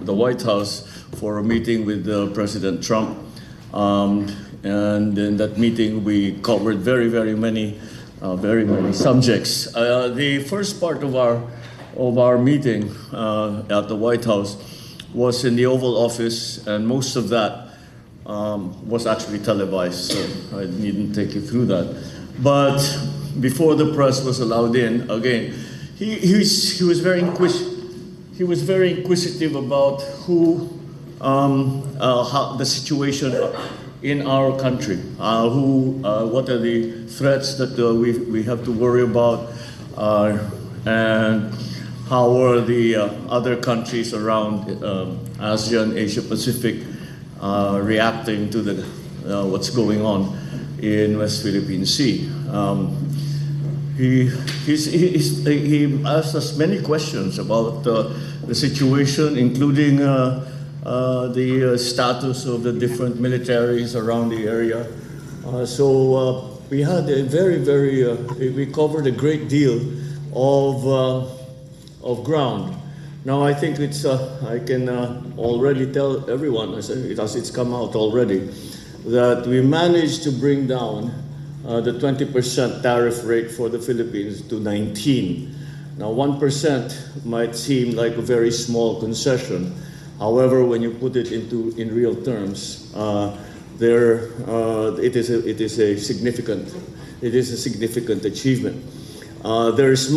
the White House for a meeting with President Trump. And in that meeting, we covered very many subjects. The first part of our meeting at the White House was in the Oval Office, and most of that was actually televised, so I needn't take you through that. But before the press was allowed in, again, he was very inquisitive about how the situation in our country, what are the threats that we have to worry about, and how are the other countries around ASEAN, Asia Pacific reacting to what's going on in West Philippine Sea. He asked us many questions about the situation, including the status of the different militaries around the area. So we had a we covered a great deal of ground. Now I think I can already tell everyone, as it's come out already, that we managed to bring down the 20% tariff rate for the Philippines to 19. Now 1% might seem like a very small concession. However, when you put it in real terms, it is a significant achievement. There's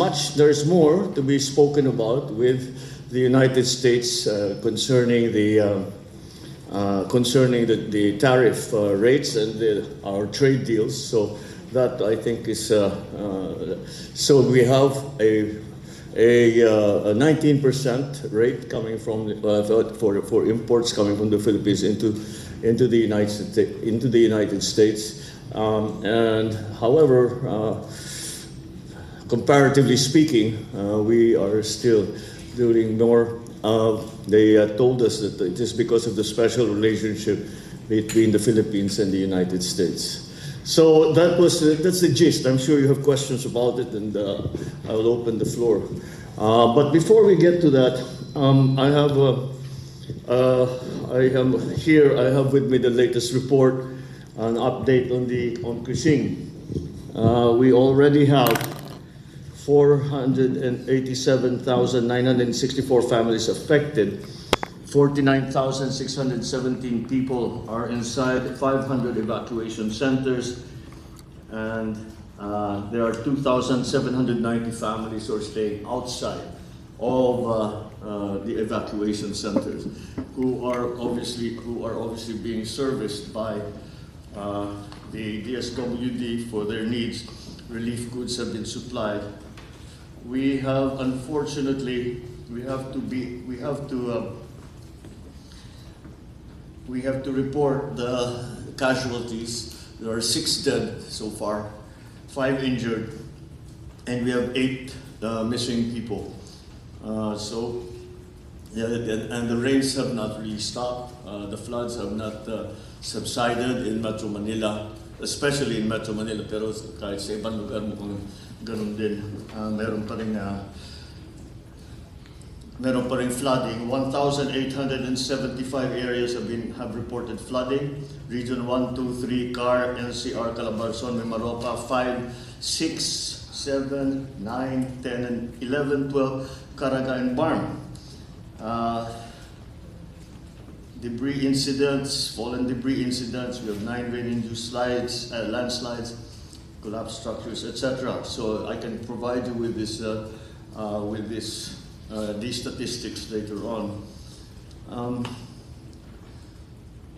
more to be spoken about with the United States concerning the tariff rates and our trade deals. So that I think is so we have a 19% rate coming from for imports coming from the Philippines into the United States. And however, comparatively speaking, we are still doing more. They told us that it is because of the special relationship between the Philippines and the United States. So that's the gist. I'm sure you have questions about it, and I will open the floor. But before we get to that, I have with me the latest report, an update on Kuching. We already have 487,964 families affected. 49,617 people are inside 500 evacuation centers, and there are 2,790 families who are staying outside of the evacuation centers, who are obviously being serviced by the DSWD for their needs. Relief goods have been supplied. We have, unfortunately, we have to report the casualties. There are 6 dead so far, 5 injured, and we have 8 missing people. And the rains have not really stopped. The floods have not subsided in Metro Manila, especially in Metro Manila, pero kahit sa ibang lugar mukhang ganun din. Meron pa ring flooding. 1,875 areas have reported flooding. Region 1, 2, 3, CAR, NCR, Calabarzon, Mimaropa, 5, 6, 7, 9, 10, and 11, 12, Caraga, and Barm. Debris incidents, fallen debris incidents. We have 9 rain-induced landslides, collapsed structures, etc. So I can provide you with these statistics later on.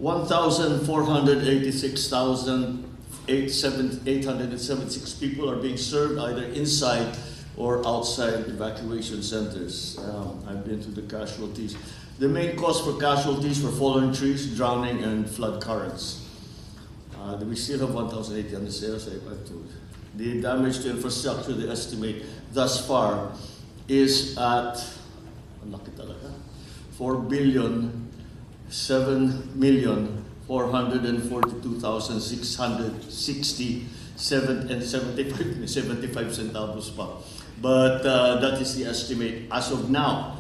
1,486,876 people are being served either inside or outside evacuation centers. I've been to the casualties. The main cause for casualties were fallen trees, drowning, and flood currents. We still have 1,800 sales. The damage to infrastructure, they estimate thus far, is at 4,7,442,667 and 75 centavos pa. But that is the estimate as of now.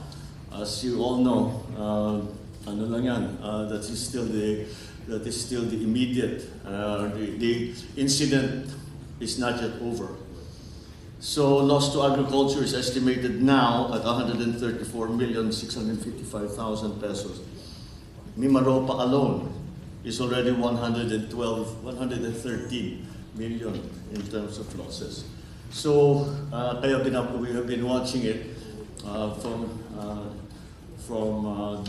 As you all know, ano lang yan, that is still the immediate, the incident is not yet over. So loss to agriculture is estimated now at 134,655,000 pesos. Mimaropa alone is already 113 million in terms of losses. So we have been watching it from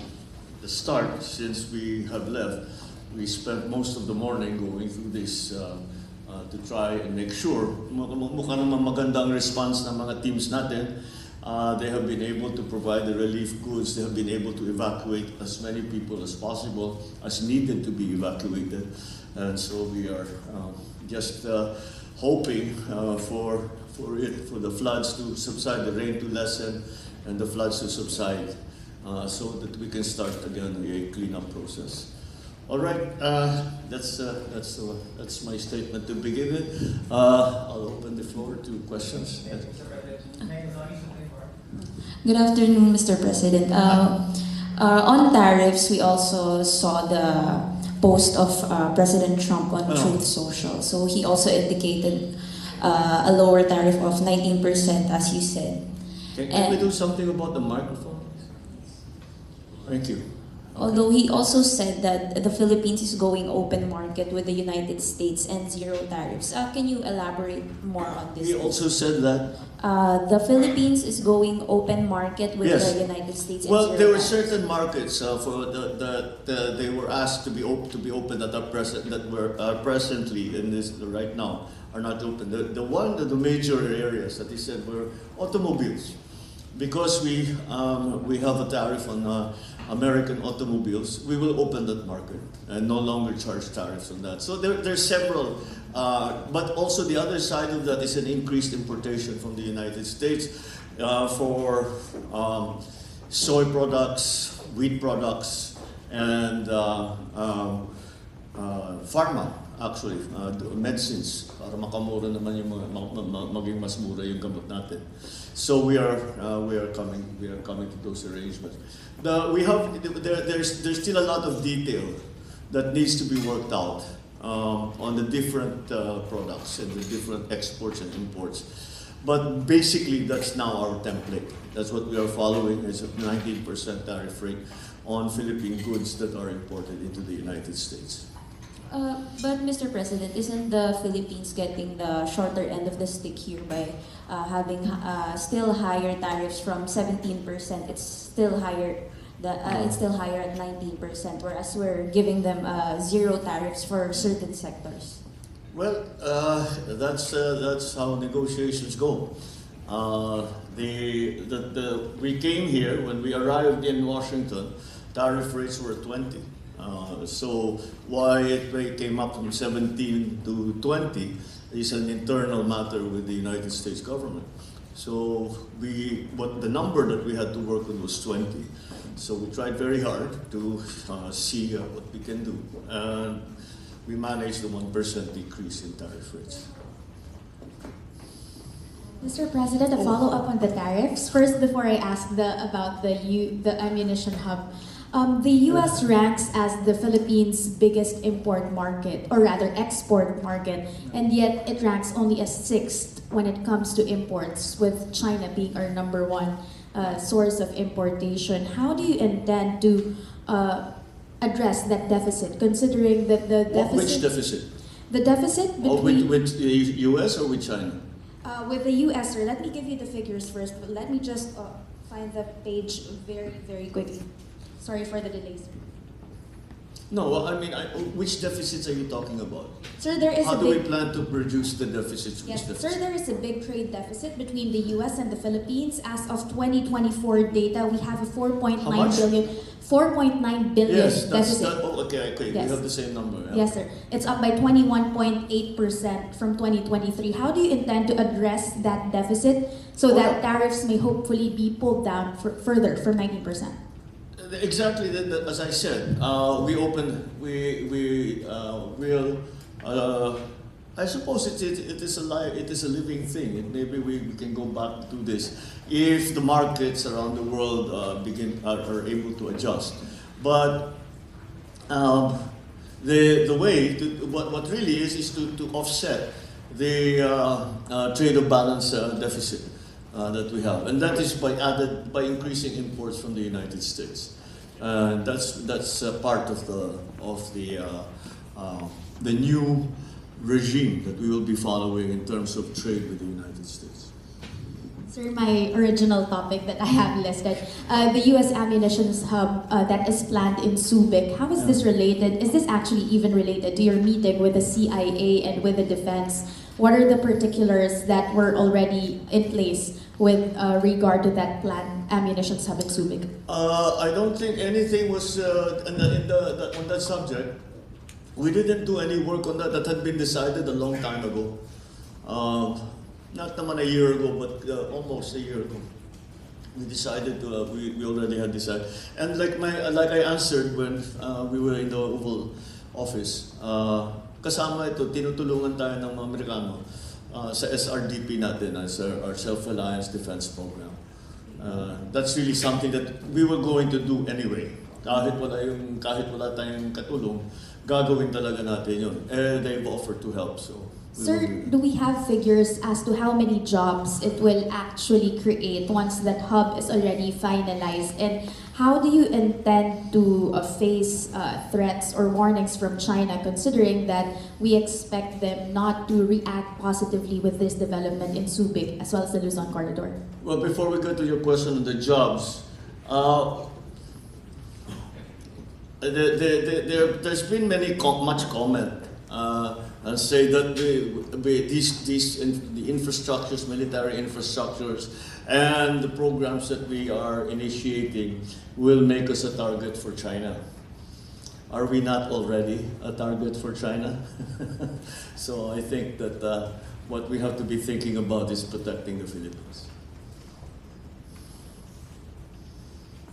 the start since we have left. We spent most of the morning going through this to try and make sure mukha naman magandang response ng mga teams natin. They have been able to provide the relief goods. They have been able to evacuate as many people as possible, as needed to be evacuated. And so we are just hoping for the floods to subside, the rain to lessen, and the floods to subside, so that we can start again a cleanup process. All right, that's my statement to begin with. I'll open the floor to questions. Yes. Good afternoon, Mr. President. On tariffs, we also saw the post of President Trump on Truth Social. So he also indicated a lower tariff of 19%, as you said. Can we do something about the microphone? Thank you. Although he also said that the Philippines is going open market with the United States and zero tariffs. Can you elaborate more on this? He also said that the Philippines is going open market with the United States. Well, there were certain markets for they were asked to be open that are present that were presently in this right now are not open. The major areas that he said were automobiles, because we have a tariff on American automobiles. We will open that market and no longer charge tariffs on that. So there's several, but also the other side of that is an increased importation from the United States for soy products, wheat products, and pharma, actually, medicines, para makamura naman yung maging mas mura yung gamot natin. So we are coming to those arrangements. There's still a lot of detail that needs to be worked out on the different products and the different exports and imports. But basically, that's now our template. That's what we are following, is a 19% tariff rate on Philippine goods that are imported into the United States. But Mr. President, isn't the Philippines getting the shorter end of the stick here by having still higher tariffs from 17%? It's still higher. It's still higher at 19%, whereas we're giving them zero tariffs for certain sectors. Well, that's how negotiations go. We came here when we arrived in Washington. Tariff rates were 20. So why it came up from 17 to 20 is an internal matter with the United States government. So the number that we had to work with was 20. So we tried very hard to see what we can do. And we managed the 1% decrease in tariff rates. Mr. President, a follow-up on the tariffs. First, before I ask about the ammunition hub, the U.S. ranks as the Philippines' biggest import market, or rather export market, and yet it ranks only as 6th when it comes to imports, with China being our number 1 source of importation. How do you intend to address that deficit, considering that the deficit... Which deficit? The deficit between... with the U.S. or with China? With the U.S., sir. Let me give you the figures first, but let me just find the page very, very quickly. Sorry for the delays. No, well, I mean, which deficits are you talking about? Sir, there is How do we plan to reduce the deficits? Yes, sir, there is a big trade deficit between the U.S. and the Philippines. As of 2024 data, we have a 4.9 billion. 4.9 billion yes, deficit. Okay. Yes. We have the same number. Yeah. Yes, sir. It's up by 21.8% from 2023. How do you intend to address that deficit so that tariffs may hopefully be pulled down further from 19%? Exactly, as I said, I suppose it is a living thing. Maybe we can go back to this. if the markets around the world are able to adjust. But the way to, what really is to offset the trade of balance deficit that we have, and that is by increasing imports from the United States. That's part of the new regime that we will be following in terms of trade with the United States. Sir, my original topic that I have listed, the U.S. ammunition hub that is planned in Subic. How is this related? Is this actually even related to your meeting with the CIA and with the defense? What are the particulars that were already in place with regard to that planned ammunition hub in Subic? I don't think anything was on that subject. We didn't do any work on that. That had been decided a long time ago. Not naman a year ago, but almost a year ago. We decided to. We already had decided. And like I answered when we were in the Oval Office, kasama ito, tinutulungan tayo ng mga Amerikano sa SRDP natin, as our Self-Reliance Defense Program. That's really something that we were going to do anyway. Kahit wala tayong katulong, gagawin talaga natin yun. They've offered to help, so. Sir, do we have figures as to how many jobs it will actually create once that hub is already finalized? And how do you intend to face threats or warnings from China, considering that we expect them not to react positively with this development in Subic as well as the Luzon corridor? Well, before we go to your question on the jobs, there's been much comment and say that the infrastructures, military infrastructures, and the programs that we are initiating will make us a target for China. Are we not already a target for China? So I think that what we have to be thinking about is protecting the Philippines.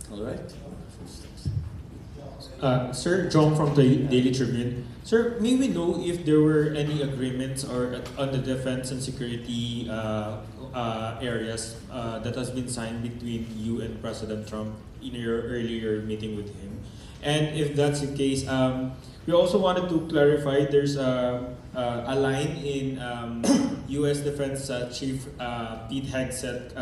All right? Sir, John from the Daily Tribune. Sir, may we know if there were any agreements or on the defense and security areas that has been signed between you and President Trump in your earlier meeting with him? And if that's the case, we also wanted to clarify there's a line in U.S. Defense Chief Pete Hegseth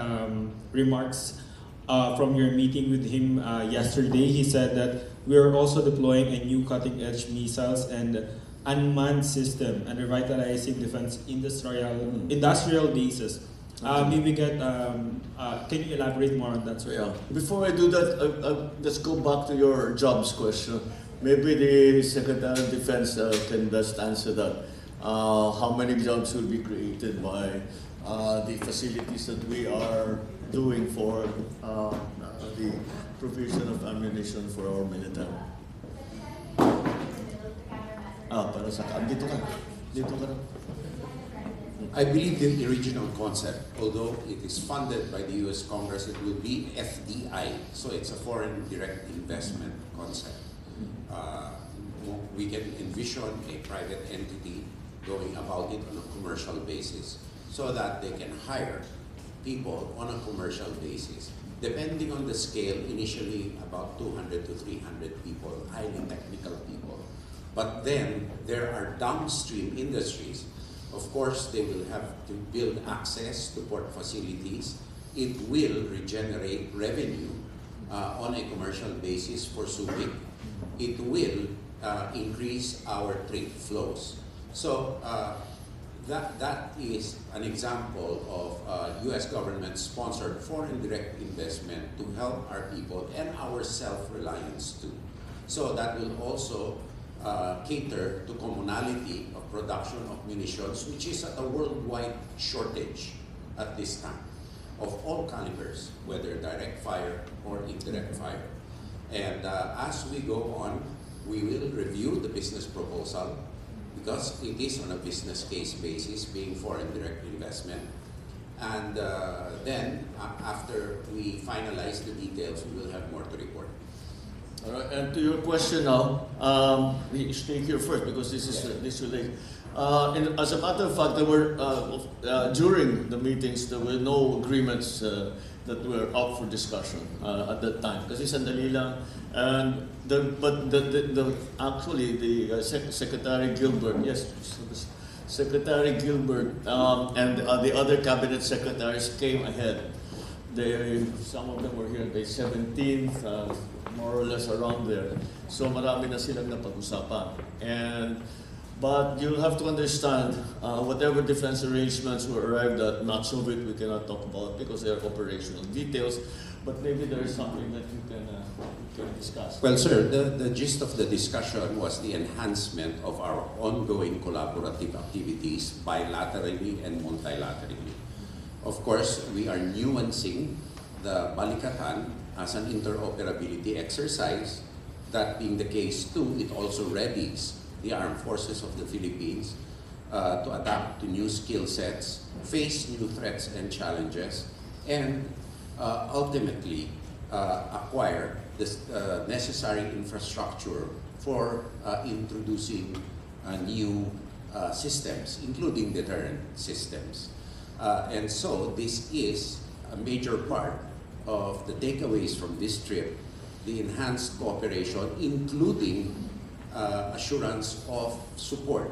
remarks from your meeting with him yesterday. He said that we are also deploying a new cutting-edge missiles and unmanned system and revitalizing defense industrial bases. Can you elaborate more on that, sir? Yeah. Before I do that, let's go back to your jobs question. Maybe the Secretary of Defense can best answer that. How many jobs will be created by the facilities that we are doing for the provision of ammunition for our military? Para sa dito ka. I believe in the original concept, although it is funded by the U.S. Congress, it will be FDI, so it's a foreign direct investment concept. We can envision a private entity going about it on a commercial basis so that they can hire people on a commercial basis. Depending on the scale, initially about 200 to 300 people, highly technical people. But then there are downstream industries. Of course, they will have to build access to port facilities. It will regenerate revenue on a commercial basis for Subic. It will increase our trade flows. So that is an example of U.S. government-sponsored foreign direct investment to help our people and our self-reliance too. So that will also cater to commonality of production of munitions, which is at a worldwide shortage at this time, of all calibers, whether direct fire or indirect fire. And as we go on, we will review the business proposal, because it is on a business case basis, being foreign direct investment. And then, after we finalize the details, we will have more to report. All right, and to your question now, stay here first because this relates. As a matter of fact, there were during the meetings there were no agreements that were up for discussion at that time. Kasi sandali lang, and actually the Secretary Gilbert, yes, Secretary Gilbert and the other cabinet secretaries came ahead. Some of them were here the 17th, more or less around there. So marami na silang napag-usapan. But you'll have to understand, whatever defense arrangements were arrived at, much of it we cannot talk about because they are operational details. But maybe there is something that you can discuss. Well, sir, the gist of the discussion was the enhancement of our ongoing collaborative activities bilaterally and multilaterally. Of course, we are nuancing the Balikatan as an interoperability exercise. That being the case too, it also readies the armed forces of the Philippines to adapt to new skill sets, face new threats and challenges, and ultimately acquire the necessary infrastructure for introducing new systems, including deterrent systems. And so this is a major part of the takeaways from this trip, the enhanced cooperation, including assurance of support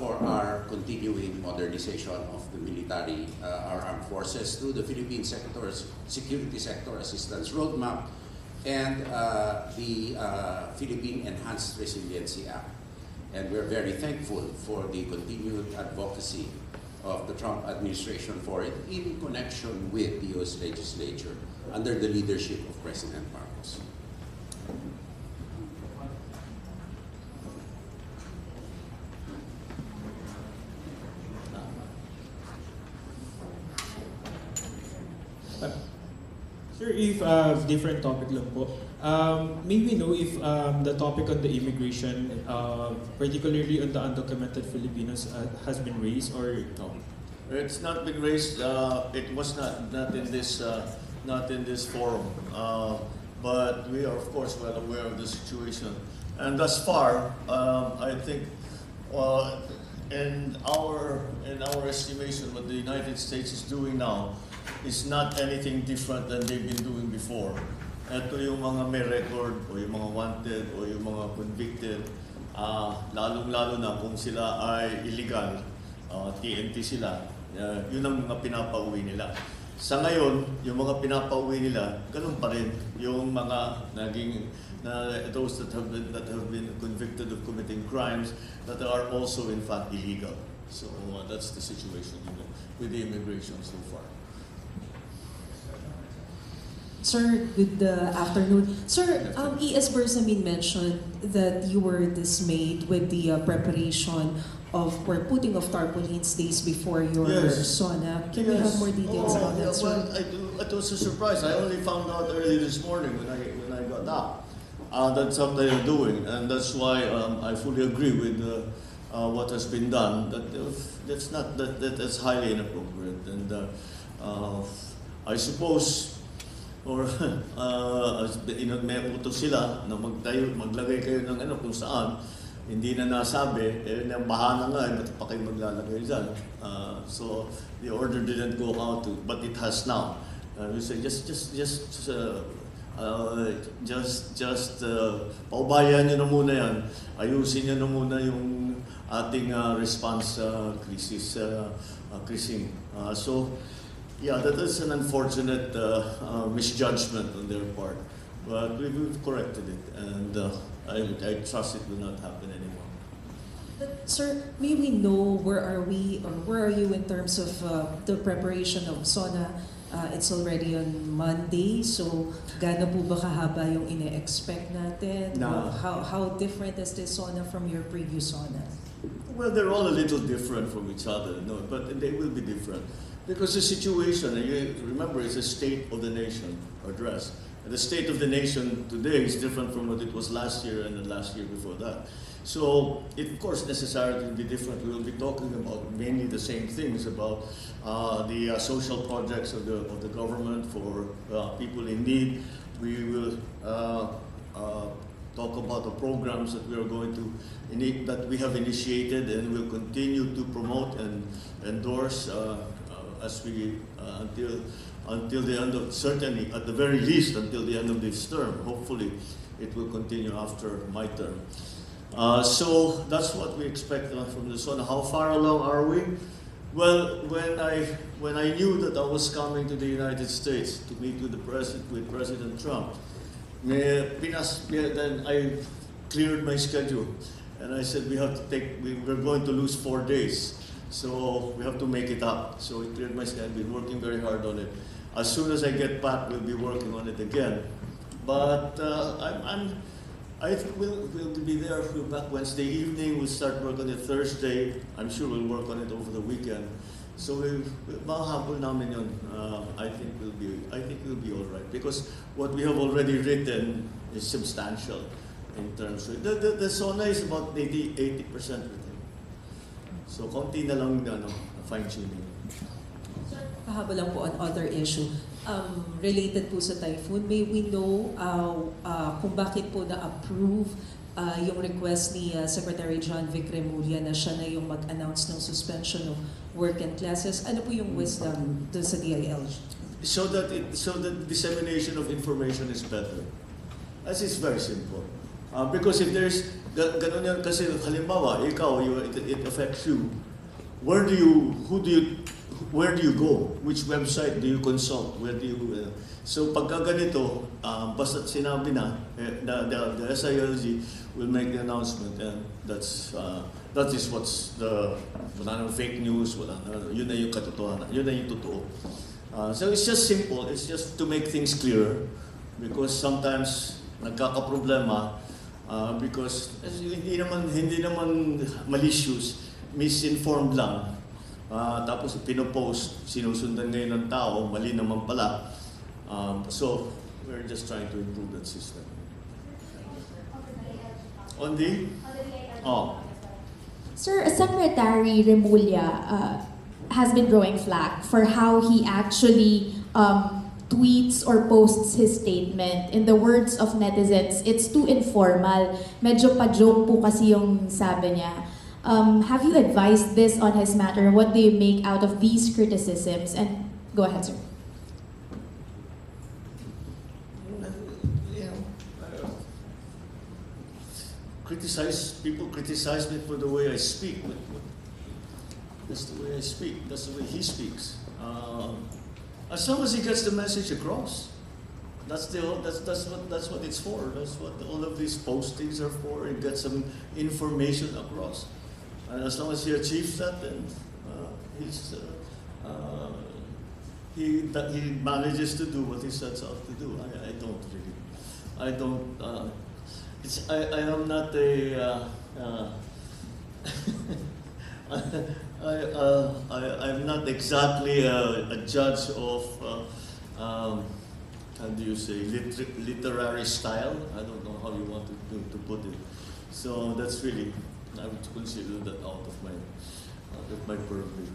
for our continuing modernization of the military, our armed forces through the Philippine Security Sector Assistance Roadmap and the Philippine Enhanced Resiliency Act. And we're very thankful for the continued advocacy of the Trump administration for it in connection with the US legislature under the leadership of President Marcos. Sir, if different topic lang po, may we know if the topic on the immigration, particularly on the undocumented Filipinos, has been raised or no? It's not been raised. It was not in this forum. But we are of course well aware of the situation. And thus far, I think, in our estimation, what the United States is doing now is not anything different than they've been doing before. Ito yung mga may record o yung mga wanted o yung mga convicted, lalong-lalo na kung sila ay illegal, TNT sila, yun ang mga pinapauwi nila. Sa ngayon, yung mga pinapauwi nila, ganun pa rin yung mga those that have been convicted of committing crimes that are also in fact illegal. So that's the situation with the immigration so far. Sir, good afternoon. Sir, E.S. Bersamin mentioned that you were dismayed with the preparation of or putting of tarpaulins days before your SONA. Can we have more details about that, sir? Well, it was a surprise. I only found out early this morning when I got up. That's what they're doing, and that's why I fully agree with what has been done. That's highly inappropriate, and I suppose. Or may utos sila na maglagay kayo ng kung saan, hindi na nasabi, bahala nga, ba't pa kayo maglalagay dyan? So the order didn't go out, but it has now. We say just paubayan nyo na muna yan, ayusin nyo na muna yung ating response crisis. So, yeah, that is an unfortunate misjudgment on their part, but we've corrected it, and I trust it will not happen anymore. But, sir, may we know where are we or where are you in terms of the preparation of SONA? It's already on Monday, so gaano po ba kahaba yung ine-expect natin? No. How different is this SONA from your previous SONA? Well, they're all a little different from each other, no, but they will be different. Because the situation, you remember, it's a State of the Nation address. And the state of the nation today is different from what it was last year and the last year before that. So, it of course necessarily will be different. We will be talking about mainly the same things about the social projects of the government for people in need. We will talk talk about the programs that we are going to that we have initiated and will continue to promote and endorse as we until the end of, certainly at the very least until the end of this term. Hopefully, it will continue after my term. So that's what we expect from the SONA. How far along are we? Well, when I knew that I was coming to the United States to meet with President Trump, then I cleared my schedule, and I said we're going to lose 4 days, so we have to make it up. So I cleared my schedule. I've been working very hard on it. As soon as I get back, we'll be working on it again. But I think we'll be there. We'll be back Wednesday evening. We'll start work on it Thursday. I'm sure we'll work on it over the weekend. So mahabol namin yun. I think we'll be all right, because what we have already written is substantial in terms of the SONA is about 80% written. So konti na lang fine tuning. Pahabol lang po on other issue. Related po sa typhoon, may we know kung bakit po na-approve yung request ni Secretary John Vic Remulla na siya na yung mag-announce ng suspension of work and classes? Ano po yung wisdom dun sa DILG? So that dissemination of information is better. As is very simple. Because if there's ganun yan, kasi halimbawa ikaw it affects you. Where do you go? Which website do you consult? Where do you? So pagka ganito, basta sinabi na, the SILG will make the announcement, and that is what's wala nang fake news, yun na yung katotohanan, yun na yung totoo. So it's just simple. It's just to make things clearer, because sometimes nagkakaproblema because hindi naman malicious, misinformed lang. Tapos pinopost, sinusundan ngayon ng tao, mali naman pala. So we're just trying to improve that system. On the? Oh. Sir, Secretary Remulla has been drawing flack for how he actually tweets or posts his statement. In the words of netizens, it's too informal. Medyo pa-joke po kasi yung sabi niya. Have you advised this on his matter? What do you make out of these criticisms? And go ahead, sir. People criticize me for the way I speak. But that's the way I speak. That's the way he speaks. As long as he gets the message across, that's what it's for. That's what all of these postings are for. He gets some information across. And as long as he achieves that, then he manages to do what he sets out to do. I am not a I'm not exactly a judge of how do you say literary style. I don't know how you want to put it. So that's really, I would consider that out of my purview.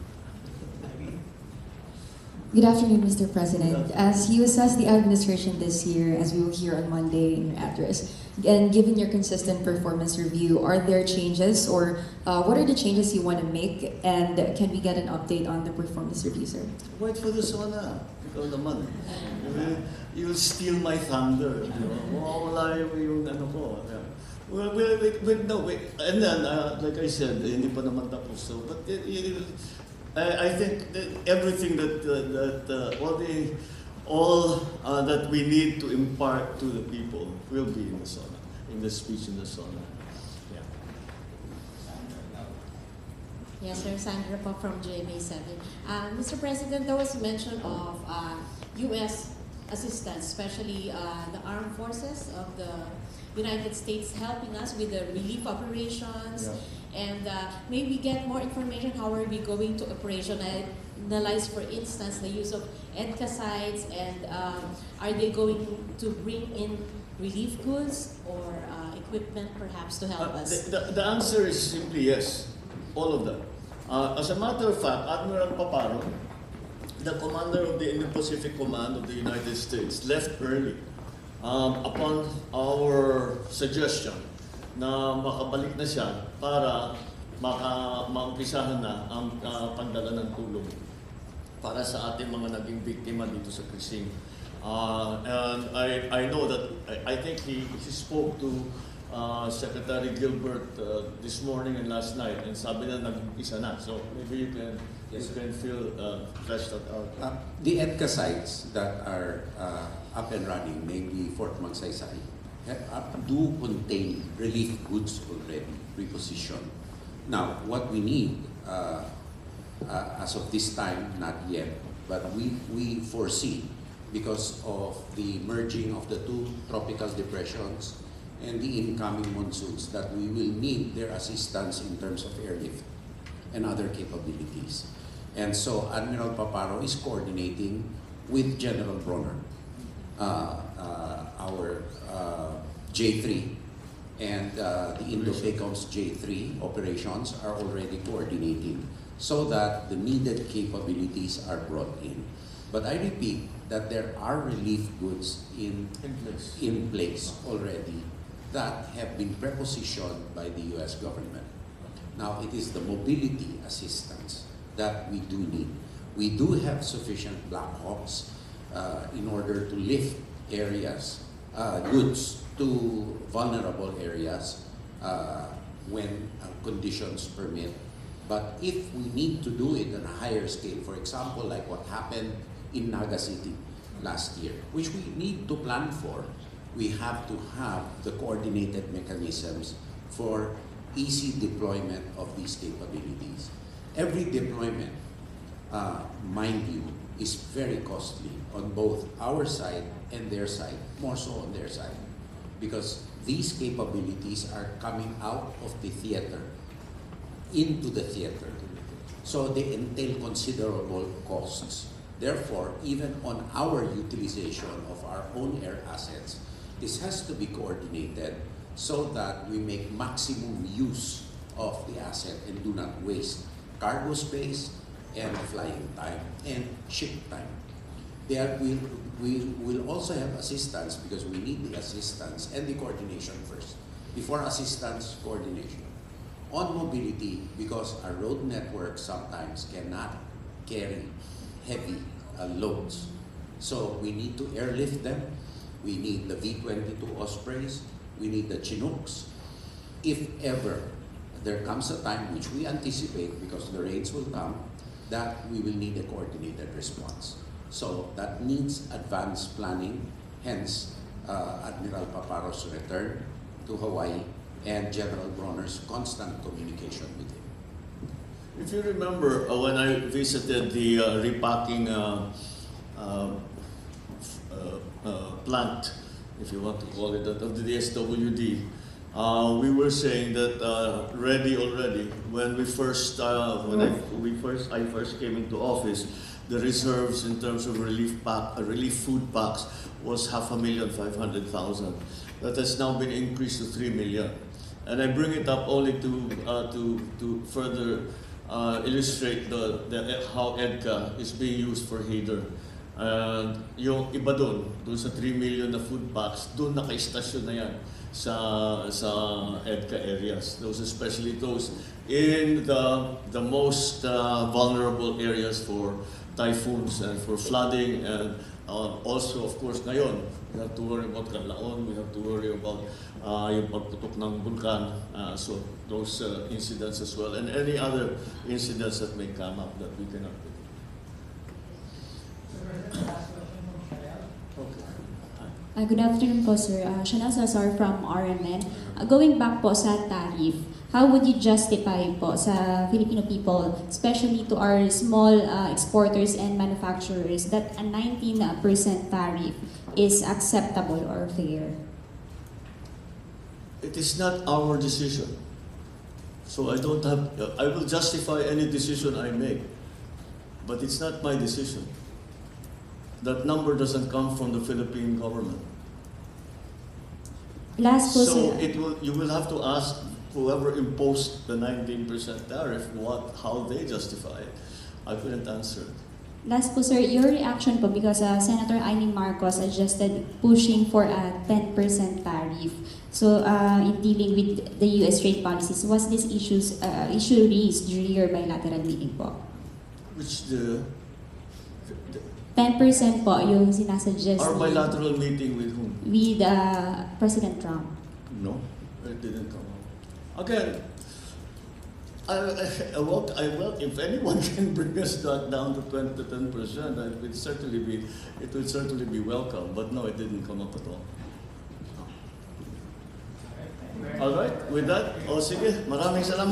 Good afternoon, Mr. President. As you assess the administration this year, as we will hear on Monday in your address, and given your consistent performance review, are there changes, or what are the changes you want to make, and can we get an update on the performance review, sir? Wait for the SONA. Ikaw naman. You'll steal my thunder. Mawawala yung ano ko. Well, wait. And then, like I said, hindi pa naman tapos. So, but I think that everything all that we need to impart to the people will be in the SONA, in the speech in the SONA. Yeah. Yes, sir. Sandra po from GMA7. Mr. President, there was mention of U.S. assistance, especially the armed forces of the United States helping us with the relief operations. Yeah. And may we get more information, how are we going to operationalize, for instance, the use of EDCA sites, and are they going to bring in relief goods or equipment perhaps to help us? The answer is simply yes, all of that. As a matter of fact, Admiral Paparo, the commander of the Indo-Pacific Command of the United States, left early upon our suggestion na makabalik na siya para maumpisahan na ang pagdala ng tulong para sa ating mga naging biktima dito sa Krising. And I know that I think he spoke to Secretary Gilbert this morning and last night, and sabi na nag-isa na. So maybe you can feel fleshed out. The EDCA sites that are up and running, mainly Fort Magsaysay, do contain relief goods already repositioned. Now, what we need, as of this time, not yet, but we foresee, because of the merging of the two tropical depressions and the incoming monsoons, that we will need their assistance in terms of airlift and other capabilities. And so Admiral Paparo is coordinating with General Bronner, our J3, and the Indo-PACOM's J3 operations are already coordinating so that the needed capabilities are brought in. But I repeat that there are relief goods in place already that have been prepositioned by the U.S. government. Now, it is the mobility assistance that we do need. We do have sufficient Black Hawks in order to lift areas, goods to vulnerable areas when conditions permit. But if we need to do it on a higher scale, for example, like what happened in Naga City last year, which we need to plan for, we have to have the coordinated mechanisms for easy deployment of these capabilities. Every deployment, mind you, is very costly on both our side and their side, more so on their side, because these capabilities are coming out of the theater into the theater. So they entail considerable costs. Therefore, even on our utilization of our own air assets, this has to be coordinated so that we make maximum use of the asset and do not waste cargo space and flying time and ship time. We will also have assistance, because we need the assistance and the coordination first. Before assistance, coordination. On mobility, because our road network sometimes cannot carry heavy loads. So we need to airlift them. We need the V-22 Ospreys. We need the Chinooks. If ever there comes a time, which we anticipate because the rains will come, that we will need a coordinated response. So that needs advanced planning, hence Admiral Paparo's return to Hawaii and General Bronner's constant communication with him. If you remember, when I visited the repacking plant, if you want to call it that, of the DSWD, we were saying that ready already when we first I first came into office, the reserves in terms of relief food packs was 500,500,000. That has now been increased to 3 million. And I bring it up only to further illustrate how EDCA is being used for HADR. And yung iba dun sa 3 million na food packs, dun naka-istasyon na yan sa EDCA areas. Those, especially those in the most vulnerable areas for typhoons and for flooding, and also of course ngayon we have to worry about Canlaon, we have to worry about yung pagputok ng bulkan, so those incidents as well, and any other incidents that may come up that we cannot predict. Good afternoon po, sir. Chanel Salazar from RMN. Going back po sa tariff, how would you justify po sa Filipino people, especially to our small exporters and manufacturers, that a 19% tariff is acceptable or fair? It is not our decision. So I will justify any decision I make, but it's not my decision. That number doesn't come from the Philippine government. Last po, So sir. you will have to ask whoever imposed the 19% tariff how they justify it. I couldn't answer it. Last po, sir, your reaction po because Senator Aimee Marcos suggested pushing for a 10% tariff. So, in dealing with the U.S. trade policies, was this issue raised during your bilateral meeting po? Which the 10% po yung sinasuggest our ni- bilateral meeting with whom? with President Trump. No, it didn't come up. Again, if anyone can bring us that down to 10%, it would certainly be welcome. But no, it didn't come up at all. All right, with that, sige, maraming salamat.